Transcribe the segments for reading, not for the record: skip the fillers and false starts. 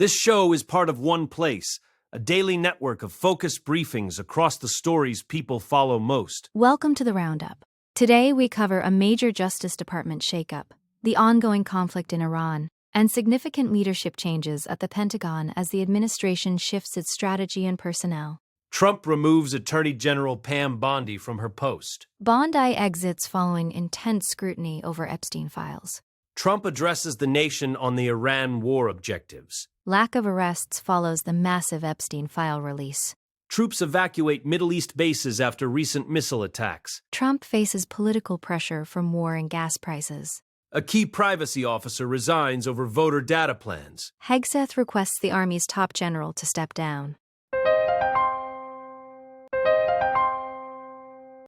This show is part of OnePlace, a daily network of focused briefings across the stories people follow most. Welcome to the Roundup. Today we cover a major Justice Department shakeup, the ongoing conflict in Iran, and significant leadership changes at the Pentagon as the administration shifts its strategy and personnel. Trump removes Attorney General Pam Bondi from her post. Bondi exits following intense scrutiny over Epstein files. Trump addresses the nation on the Iran war objectives. Lack of arrests follows the massive Epstein file release. Troops evacuate Middle East bases after recent missile attacks. Trump faces political pressure from war and gas prices. A key privacy officer resigns over voter data plans. Hegseth requests the Army's top general to step down.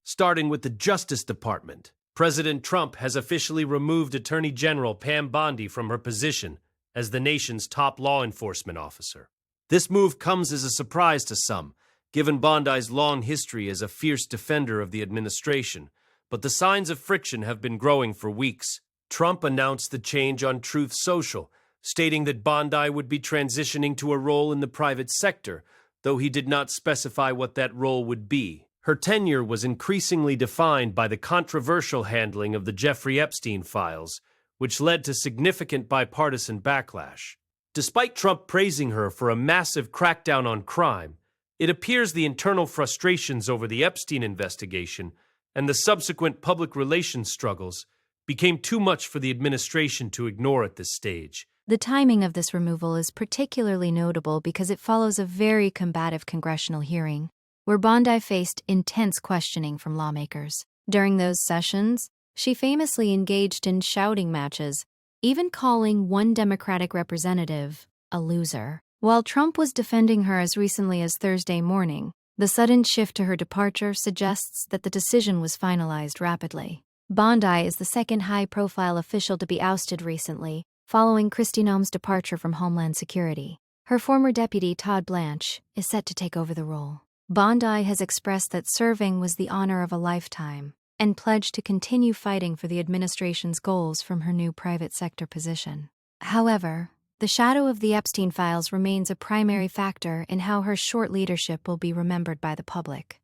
Starting with the Justice Department, President Trump has officially removed Attorney General Pam Bondi from her position as the nation's top law enforcement officer. This move comes as a surprise to some, given Bondi's long history as a fierce defender of the administration, but the signs of friction have been growing for weeks. Trump announced the change on Truth Social, stating that Bondi would be transitioning to a role in the private sector, though he did not specify what that role would be. Her tenure was increasingly defined by the controversial handling of the Jeffrey Epstein files, which led to significant bipartisan backlash. Despite Trump praising her for a massive crackdown on crime, it appears the internal frustrations over the Epstein investigation and the subsequent public relations struggles became too much for the administration to ignore at this stage. The timing of this removal is particularly notable because it follows a very combative congressional hearing, where Bondi faced intense questioning from lawmakers. During those sessions, she famously engaged in shouting matches, even calling one Democratic representative a loser. While Trump was defending her as recently as Thursday morning, the sudden shift to her departure suggests that the decision was finalized rapidly. Bondi is the second high-profile official to be ousted recently, following Kristi Noem's departure from Homeland Security. Her former deputy, Todd Blanche, is set to take over the role. Bondi has expressed that serving was the honor of a lifetime and pledged to continue fighting for the administration's goals from her new private sector position. However, the shadow of the Epstein files remains a primary factor in how her short leadership will be remembered by the public.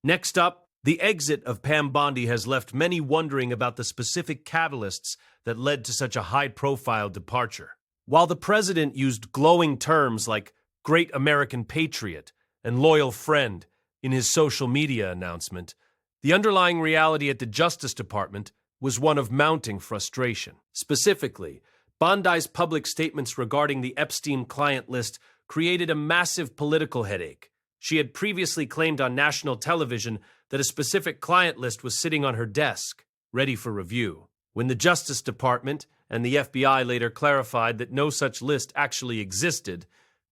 Next up, the exit of Pam Bondi has left many wondering about the specific catalysts that led to such a high-profile departure. While the president used glowing terms like great American patriot and loyal friend in his social media announcement, the underlying reality at the Justice Department was one of mounting frustration. Specifically, Bondi's public statements regarding the Epstein client list created a massive political headache. She had previously claimed on national television that a specific client list was sitting on her desk, ready for review. When the Justice Department and the FBI later clarified that no such list actually existed,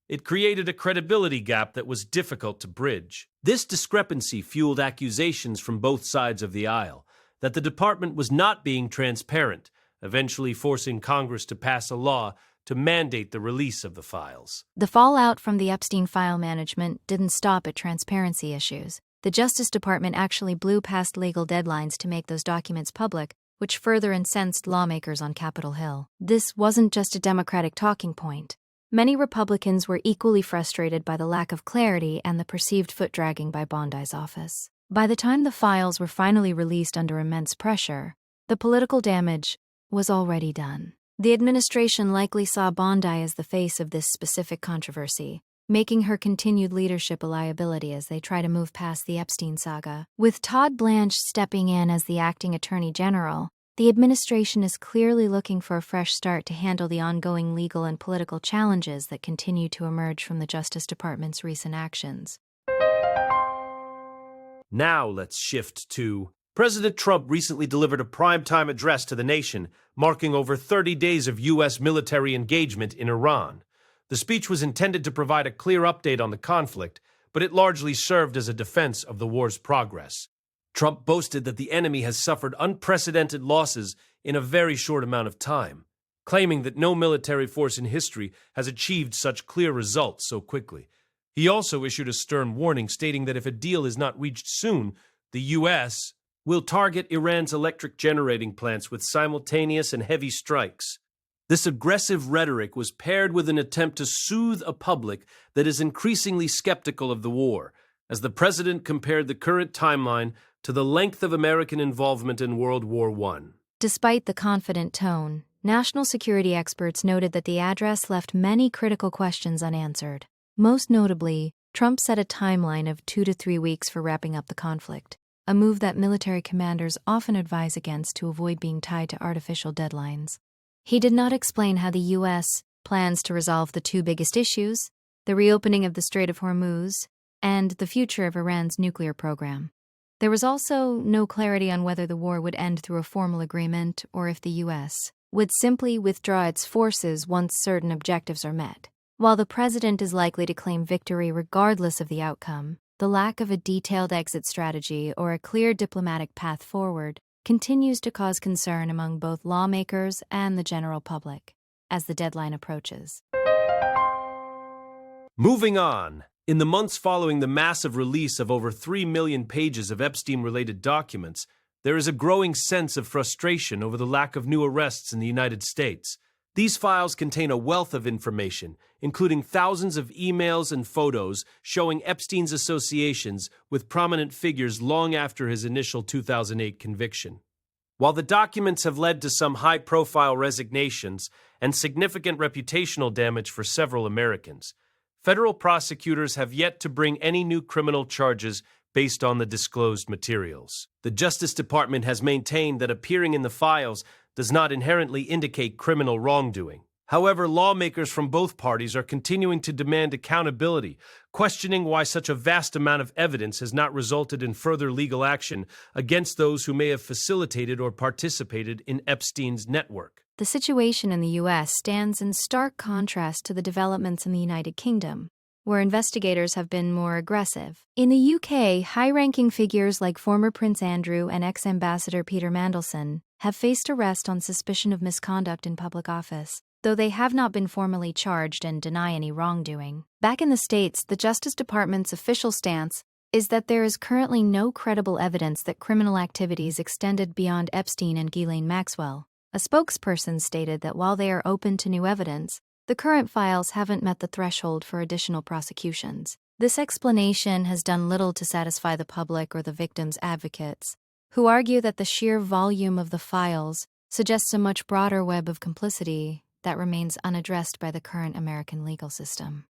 it created a credibility gap that was difficult to bridge. This discrepancy fueled accusations from both sides of the aisle that the department was not being transparent, eventually forcing Congress to pass a law to mandate the release of the files. The fallout from the Epstein file management didn't stop at transparency issues. The Justice Department actually blew past legal deadlines to make those documents public, which further incensed lawmakers on Capitol Hill. This wasn't just a Democratic talking point. Many Republicans were equally frustrated by the lack of clarity and the perceived foot-dragging by Bondi's office. By the time the files were finally released under immense pressure, the political damage was already done. The administration likely saw Bondi as the face of this specific controversy, making her continued leadership a liability as they try to move past the Epstein saga. With Todd Blanche stepping in as the acting attorney general, the administration is clearly looking for a fresh start to handle the ongoing legal and political challenges that continue to emerge from the Justice Department's recent actions. Now let's shift to President Trump recently delivered a primetime address to the nation, marking over 30 days of U.S. military engagement in Iran. The speech was intended to provide a clear update on the conflict, but it largely served as a defense of the war's progress. Trump boasted that the enemy has suffered unprecedented losses in a very short amount of time, claiming that no military force in history has achieved such clear results so quickly. He also issued a stern warning stating that if a deal is not reached soon, the U.S. will target Iran's electric generating plants with simultaneous and heavy strikes. This aggressive rhetoric was paired with an attempt to soothe a public that is increasingly skeptical of the war, as the president compared the current timeline to the length of American involvement in World War I. Despite the confident tone, national security experts noted that the address left many critical questions unanswered. Most notably, Trump set a timeline of 2 to 3 weeks for wrapping up the conflict, a move that military commanders often advise against to avoid being tied to artificial deadlines. He did not explain how the U.S. plans to resolve the two biggest issues, the reopening of the Strait of Hormuz and the future of Iran's nuclear program. There was also no clarity on whether the war would end through a formal agreement or if the U.S. would simply withdraw its forces once certain objectives are met. While the president is likely to claim victory regardless of the outcome, the lack of a detailed exit strategy or a clear diplomatic path forward continues to cause concern among both lawmakers and the general public as the deadline approaches. Moving on, in the months following the massive release of over 3 million pages of Epstein-related documents, there is a growing sense of frustration over the lack of new arrests in the United States. These files contain a wealth of information, including thousands of emails and photos showing Epstein's associations with prominent figures long after his initial 2008 conviction. While the documents have led to some high-profile resignations and significant reputational damage for several Americans, federal prosecutors have yet to bring any new criminal charges based on the disclosed materials. The Justice Department has maintained that appearing in the files does not inherently indicate criminal wrongdoing. However, lawmakers from both parties are continuing to demand accountability, questioning why such a vast amount of evidence has not resulted in further legal action against those who may have facilitated or participated in Epstein's network. The situation in the U.S. stands in stark contrast to the developments in the United Kingdom, where investigators have been more aggressive. In the UK, high-ranking figures like former Prince Andrew and ex-ambassador Peter Mandelson have faced arrest on suspicion of misconduct in public office, though they have not been formally charged and deny any wrongdoing. Back in the States, the Justice Department's official stance is that there is currently no credible evidence that criminal activities extended beyond Epstein and Ghislaine Maxwell. A spokesperson stated that while they are open to new evidence, the current files haven't met the threshold for additional prosecutions. This explanation has done little to satisfy the public or the victims' advocates, who argue that the sheer volume of the files suggests a much broader web of complicity that remains unaddressed by the current American legal system.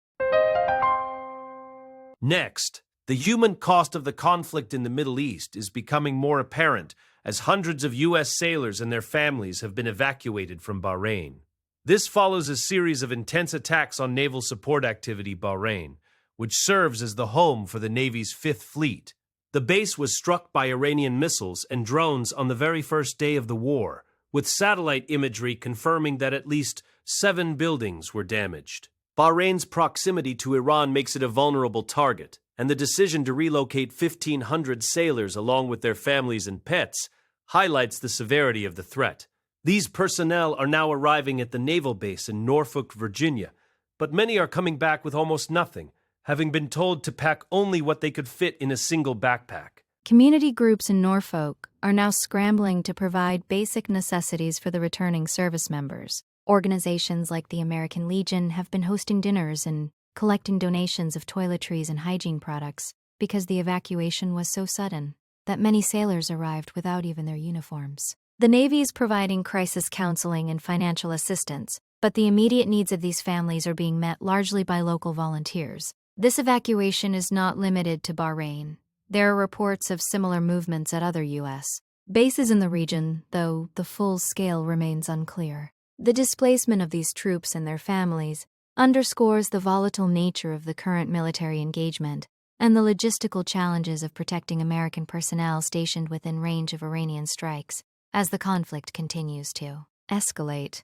Next, the human cost of the conflict in the Middle East is becoming more apparent as hundreds of U.S. sailors and their families have been evacuated from Bahrain. This follows a series of intense attacks on naval support activity Bahrain, which serves as the home for the Navy's Fifth Fleet. The base was struck by Iranian missiles and drones on the very first day of the war, with satellite imagery confirming that at least 7 buildings were damaged. Bahrain's proximity to Iran makes it a vulnerable target, and the decision to relocate 1,500 sailors along with their families and pets highlights the severity of the threat. These personnel are now arriving at the naval base in Norfolk, Virginia, but many are coming back with almost nothing, having been told to pack only what they could fit in a single backpack. Community groups in Norfolk are now scrambling to provide basic necessities for the returning service members. Organizations like the American Legion have been hosting dinners and collecting donations of toiletries and hygiene products because the evacuation was so sudden that many sailors arrived without even their uniforms. The Navy is providing crisis counseling and financial assistance, but the immediate needs of these families are being met largely by local volunteers. This evacuation is not limited to Bahrain. There are reports of similar movements at other U.S. bases in the region, though the full scale remains unclear. The displacement of these troops and their families underscores the volatile nature of the current military engagement and the logistical challenges of protecting American personnel stationed within range of Iranian strikes as the conflict continues to escalate.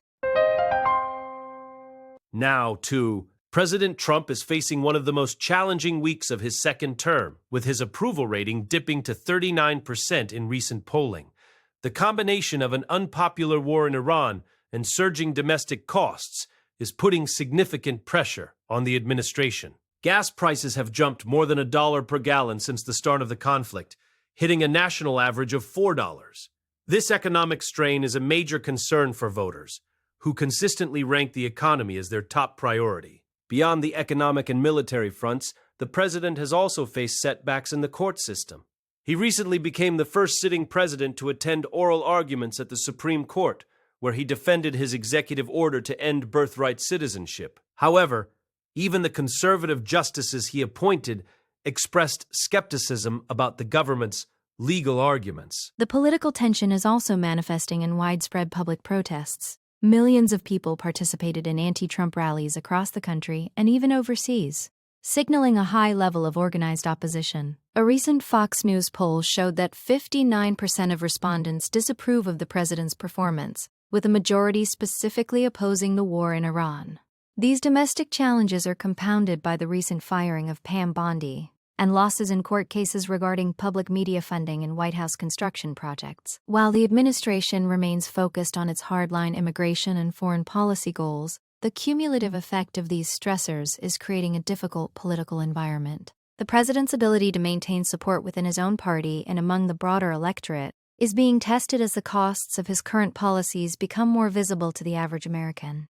Now, too, President Trump is facing one of the most challenging weeks of his second term, with his approval rating dipping to 39% in recent polling. The combination of an unpopular war in Iran and surging domestic costs is putting significant pressure on the administration. Gas prices have jumped more than $1 per gallon since the start of the conflict, hitting a national average of $4. This economic strain is a major concern for voters, who consistently rank the economy as their top priority. Beyond the economic and military fronts, the president has also faced setbacks in the court system. He recently became the first sitting president to attend oral arguments at the Supreme Court, where he defended his executive order to end birthright citizenship. However, even the conservative justices he appointed expressed skepticism about the government's legal arguments. The political tension is also manifesting in widespread public protests. Millions of people participated in anti-Trump rallies across the country and even overseas, signaling a high level of organized opposition. A recent Fox News poll showed that 59% of respondents disapprove of the president's performance, with a majority specifically opposing the war in Iran. These domestic challenges are compounded by the recent firing of Pam Bondi and losses in court cases regarding public media funding and White House construction projects. While the administration remains focused on its hardline immigration and foreign policy goals, the cumulative effect of these stressors is creating a difficult political environment. The president's ability to maintain support within his own party and among the broader electorate is being tested as the costs of his current policies become more visible to the average American.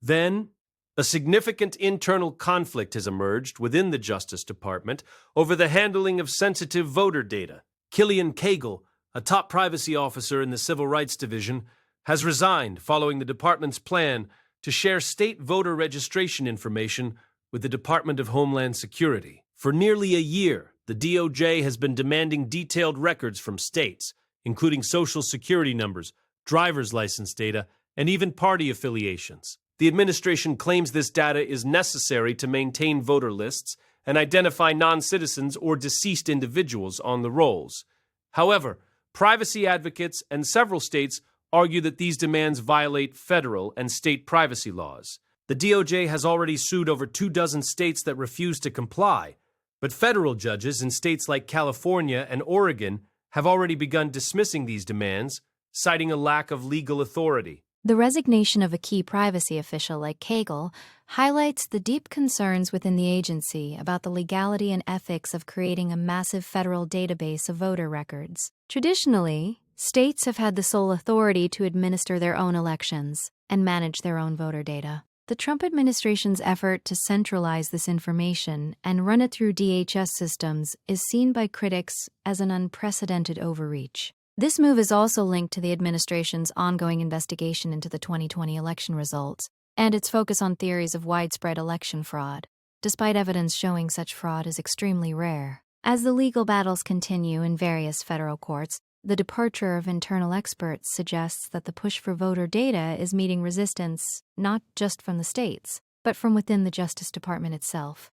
Then, a significant internal conflict has emerged within the Justice Department over the handling of sensitive voter data. Killian Cagle, a top privacy officer in the Civil Rights Division, has resigned following the department's plan to share state voter registration information with the Department of Homeland Security. For nearly a year, the DOJ has been demanding detailed records from states, including Social Security numbers, driver's license data, and even party affiliations. The administration claims this data is necessary to maintain voter lists and identify non-citizens or deceased individuals on the rolls. However, privacy advocates and several states argue that these demands violate federal and state privacy laws. The DOJ has already sued over 24 states that refuse to comply, but federal judges in states like California and Oregon have already begun dismissing these demands, citing a lack of legal authority. The resignation of a key privacy official like Cagle highlights the deep concerns within the agency about the legality and ethics of creating a massive federal database of voter records. Traditionally, states have had the sole authority to administer their own elections and manage their own voter data. The Trump administration's effort to centralize this information and run it through DHS systems is seen by critics as an unprecedented overreach. This move is also linked to the administration's ongoing investigation into the 2020 election results and its focus on theories of widespread election fraud, despite evidence showing such fraud is extremely rare. As the legal battles continue in various federal courts, the departure of internal experts suggests that the push for voter data is meeting resistance not just from the states, but from within the Justice Department itself.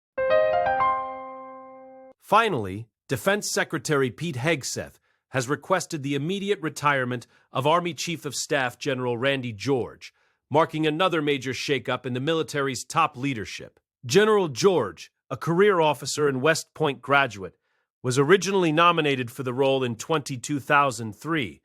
Finally, Defense Secretary Pete Hegseth has requested the immediate retirement of Army Chief of Staff General Randy George, marking another major shakeup in the military's top leadership. General George, a career officer and West Point graduate, was originally nominated for the role in 2003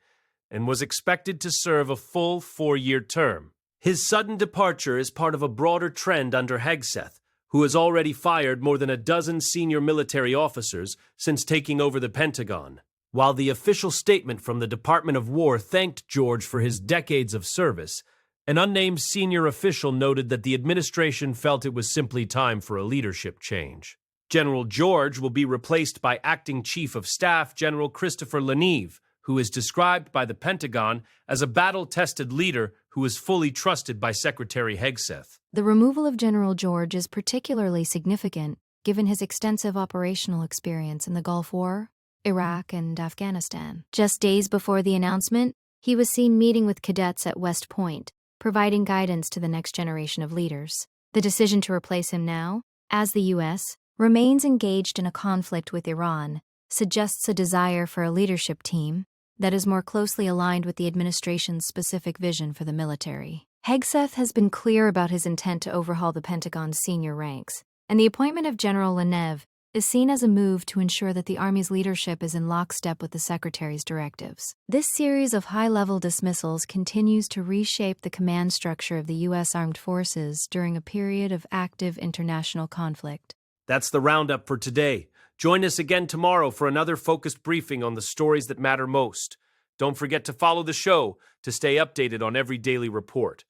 and was expected to serve a full 4-year term. His sudden departure is part of a broader trend under Hegseth, who has already fired more than a dozen senior military officers since taking over the Pentagon. While the official statement from the Department of War thanked George for his decades of service, an unnamed senior official noted that the administration felt it was simply time for a leadership change. General George will be replaced by Acting Chief of Staff General Christopher Leneve, who is described by the Pentagon as a battle-tested leader who is fully trusted by Secretary Hegseth. The removal of General George is particularly significant given his extensive operational experience in the Gulf War, Iraq, and Afghanistan. Just days before the announcement, he was seen meeting with cadets at West Point, providing guidance to the next generation of leaders. The decision to replace him now, as the U.S. remains engaged in a conflict with Iran, suggests a desire for a leadership team that is more closely aligned with the administration's specific vision for the military. Hegseth has been clear about his intent to overhaul the Pentagon's senior ranks, and the appointment of General Leneve is seen as a move to ensure that the Army's leadership is in lockstep with the Secretary's directives. This series of high-level dismissals continues to reshape the command structure of the U.S. Armed Forces during a period of active international conflict. That's the roundup for today. Join us again tomorrow for another focused briefing on the stories that matter most. Don't forget to follow the show to stay updated on every daily report.